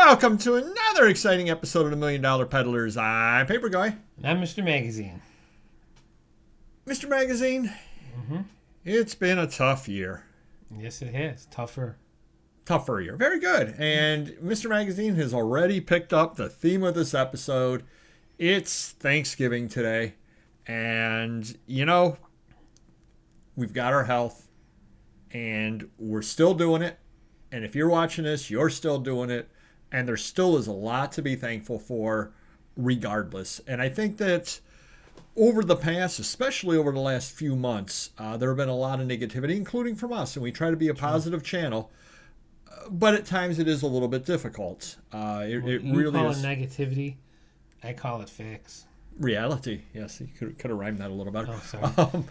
Welcome to another exciting episode of the Million Dollar Peddlers. I'm Paper Guy. And I'm Mr. Magazine. Mr. Magazine, It's been a tough year. Yes, it has. Tougher year. Very good. And Mr. Magazine has already picked up the theme of this episode. It's Thanksgiving today. And, we've got our health. And we're still doing it. And if you're watching this, you're still doing it. And there still is a lot to be thankful for regardless. And I think that over the past, especially over the last few months, there have been a lot of negativity, including from us. And we try to be a positive channel. But at times it is a little bit difficult. It really call is. it negativity. I call it facts. Reality. Yes, you could have rhymed that a little better. Oh, sorry.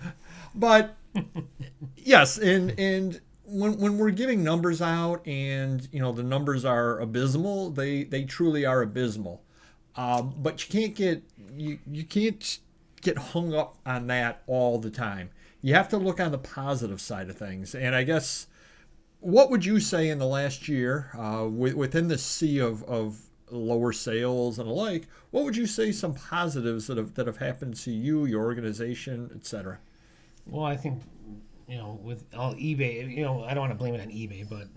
But yes, and when we're giving numbers out and the numbers are abysmal, they truly are abysmal. But you can't get hung up on that all the time. You have to look on the positive side of things. And I guess, what would you say in the last year, within the sea of lower sales and the like, what would you say some positives that have happened to you, your organization, etc.? Well, I think, with all eBay, I don't want to blame it on eBay, but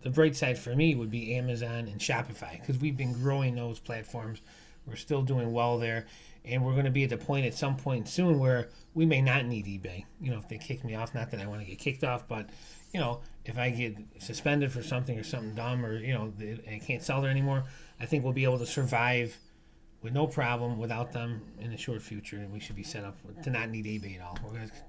the bright side for me would be Amazon and Shopify, because we've been growing those platforms. We're still doing well there, and we're going to be at the point at some point soon where we may not need eBay. If they kick me off, not that I want to get kicked off, but, if I get suspended for something or something dumb or, I can't sell there anymore, I think we'll be able to survive with no problem without them in the short future, and we should be set up to not need eBay at all.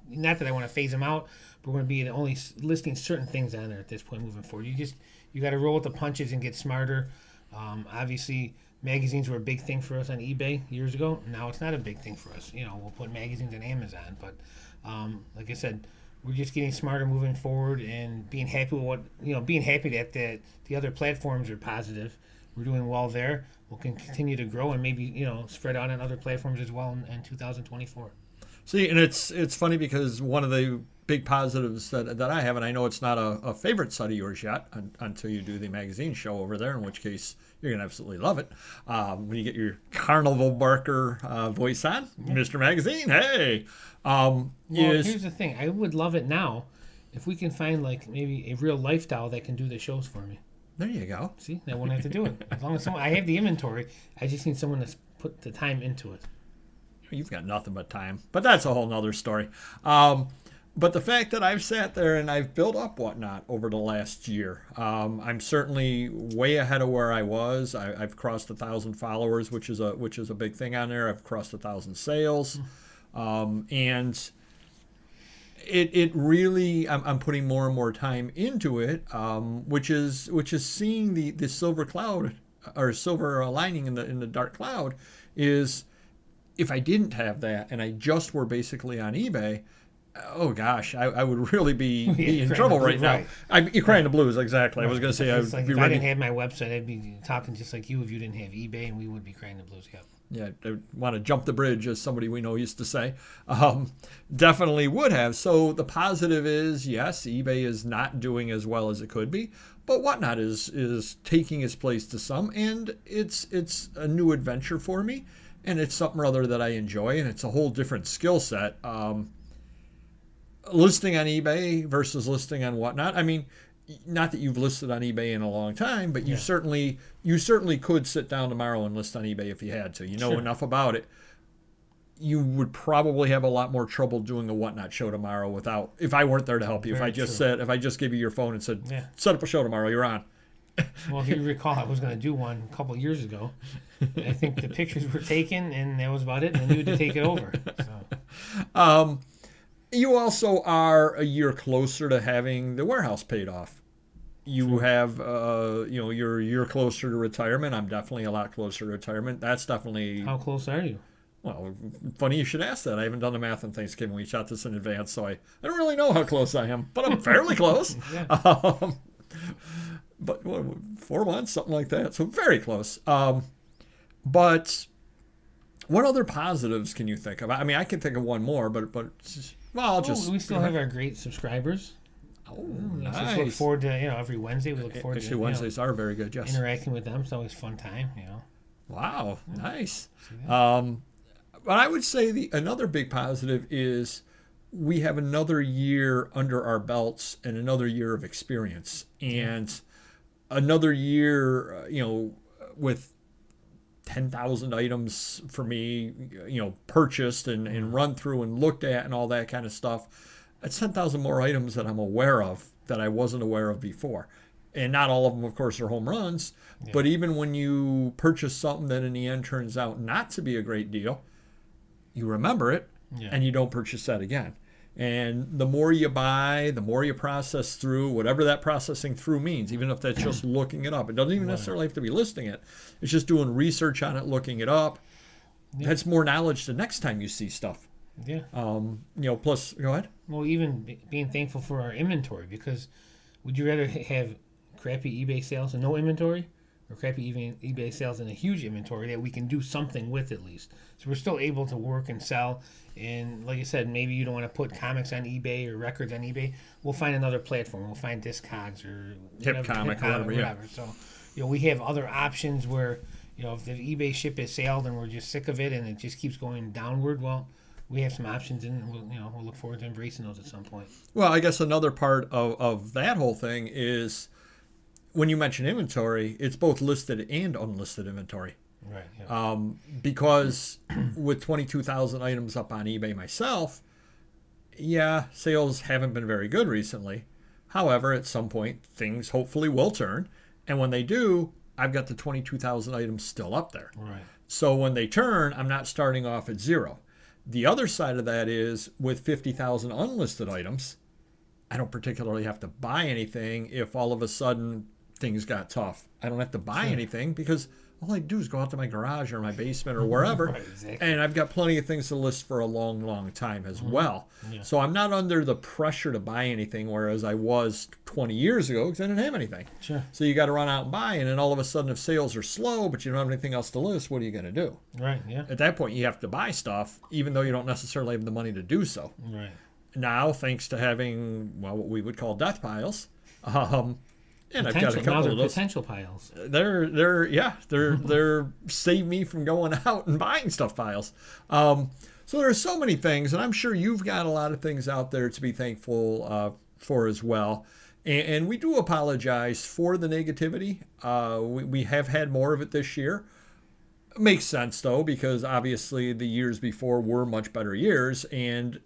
Not that I want to phase them out, but we're going to be only listing certain things on there at this point moving forward. You got to roll with the punches and get smarter. Obviously, magazines were a big thing for us on eBay years ago. Now it's not a big thing for us. We'll put magazines on Amazon, but like I said, we're just getting smarter moving forward and being happy with being happy that the other platforms are positive. We're doing well there. We'll continue to grow and maybe, spread out on other platforms as well in 2024. See, and it's funny because one of the big positives that I have, and I know it's not a favorite site of yours yet until you do the magazine show over there, in which case you're going to absolutely love it. When you get your carnival barker voice on, Mr. Magazine, hey. Here's the thing. I would love it now if we can find maybe a real lifestyle that can do the shows for me. There you go. See, I won't have to do it. As long as I have the inventory, I just need someone to put the time into it. You've got nothing but time. But that's a whole nother story. But the fact that I've sat there and I've built up whatnot over the last year, I'm certainly way ahead of where I was. I've crossed 1,000 followers, which is a big thing on there. I've crossed 1,000 sales. And it really, I'm putting more and more time into it, which is seeing the silver cloud or silver lining in the dark cloud. Is if I didn't have that and I just were basically on eBay, oh gosh, I would really be in trouble right now. You're crying the blues, exactly. Right. I was going to say if I didn't have my website, I'd be talking just like you if you didn't have eBay, and we would be crying the blues. Yep. Yeah, I want to jump the bridge, as somebody we know used to say. Definitely would have. So the positive is, yes, eBay is not doing as well as it could be, but Whatnot is taking its place to some, and it's a new adventure for me, and it's something or other that I enjoy, and it's a whole different skill set. Listing on eBay versus listing on Whatnot. I mean, not that you've listed on eBay in a long time, but you certainly could sit down tomorrow and list on eBay if you had to. You know enough about it. You would probably have a lot more trouble doing a Whatnot show tomorrow if I weren't there to help you. If I just gave you your phone and said, set up a show tomorrow, you're on. Well, if you recall, I was going to do one a couple of years ago. I think the pictures were taken, and that was about it, and you had to take it over. So. You also are a year closer to having the warehouse paid off. You have, you're a year closer to retirement. I'm definitely a lot closer to retirement. That's definitely... How close are you? Well, funny you should ask that. I haven't done the math on Thanksgiving. We shot this in advance, so I don't really know how close I am, but I'm fairly close. But 4 months, something like that. So very close. But what other positives can you think of? I mean, I can think of one more, but we still have our great subscribers. Oh, Just look nice. forward to, every Wednesday we look forward Actually, to Wednesdays are very good, yes. interacting with them. It's always a fun time, Wow, nice. See that? But I would say another big positive is we have another year under our belts and another year of experience. And another year, with 10,000 items for me, purchased and run through and looked at and all that kind of stuff. That's 10,000 more items that I'm aware of that I wasn't aware of before. And not all of them, of course, are home runs. Yeah. But even when you purchase something that in the end turns out not to be a great deal, you remember it and you don't purchase that again. And the more you buy, the more you process through, whatever that processing through means, even if that's just looking it up. It doesn't even necessarily have to be listing it. It's just doing research on it, looking it up. Yeah. That's more knowledge the next time you see stuff. Yeah. Plus, go ahead. Well, even being thankful for our inventory, because would you rather have crappy eBay sales and no inventory, or crappy eBay sales and a huge inventory that we can do something with at least? So we're still able to work and sell. And like I said, maybe you don't want to put comics on eBay or records on eBay. We'll find another platform. We'll find Discogs or Hipcomic or whatever. So, we have other options where, if the eBay ship is sailed and we're just sick of it and it just keeps going downward, well, we have some options and we'll look forward to embracing those at some point. Well, I guess another part of that whole thing is when you mention inventory, it's both listed and unlisted inventory. Right. Yeah. Because with 22,000 items up on eBay myself, sales haven't been very good recently. However, at some point, things hopefully will turn. And when they do, I've got the 22,000 items still up there. Right. So when they turn, I'm not starting off at zero. The other side of that is with 50,000 unlisted items, I don't particularly have to buy anything if all of a sudden things got tough. I don't have to buy anything because all I do is go out to my garage or my basement or wherever, right, exactly. And I've got plenty of things to list for a long, long time as well. Yeah. So I'm not under the pressure to buy anything, whereas I was 20 years ago because I didn't have anything. Sure. So you got to run out and buy, and then all of a sudden if sales are slow but you don't have anything else to list, what are you going to do? Right, yeah. At that point, you have to buy stuff, even though you don't necessarily have the money to do so. Right. Now, thanks to having, what we would call death piles, and I've got a couple of those potential piles. They're save me from going out and buying stuff piles. So there are so many things, and I'm sure you've got a lot of things out there to be thankful for as well. And we do apologize for the negativity. We have had more of it this year. It makes sense though, because obviously the years before were much better years, and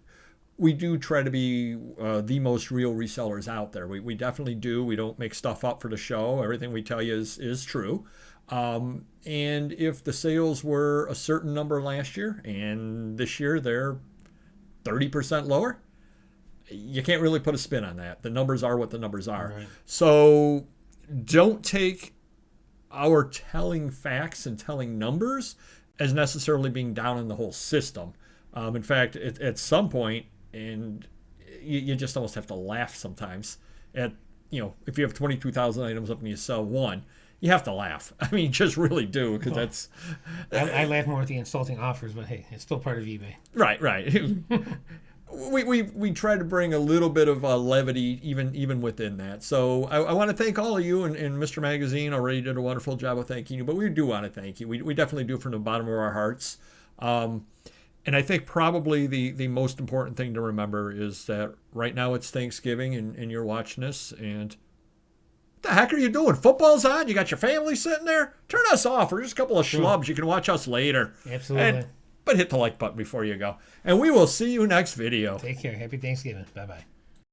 we do try to be the most real resellers out there. We definitely do. We don't make stuff up for the show. Everything we tell you is true. And if the sales were a certain number last year and this year they're 30% lower, you can't really put a spin on that. The numbers are what the numbers are. Right. So don't take our telling facts and telling numbers as necessarily being down in the whole system. In fact, at some point, and you just almost have to laugh sometimes at, if you have 22,000 items up and you sell one, you have to laugh. I mean, just really do, because that's... I laugh more at the insulting offers, but hey, it's still part of eBay. Right. We try to bring a little bit of levity even within that. So I want to thank all of you, and Mr. Magazine already did a wonderful job of thanking you, but we do want to thank you. We definitely do from the bottom of our hearts. And I think probably the most important thing to remember is that right now it's Thanksgiving and you're watching this, and what the heck are you doing? Football's on? You got your family sitting there? Turn us off. We're just a couple of schlubs. You can watch us later. Absolutely. But hit the like button before you go. And we will see you next video. Take care. Happy Thanksgiving. Bye-bye.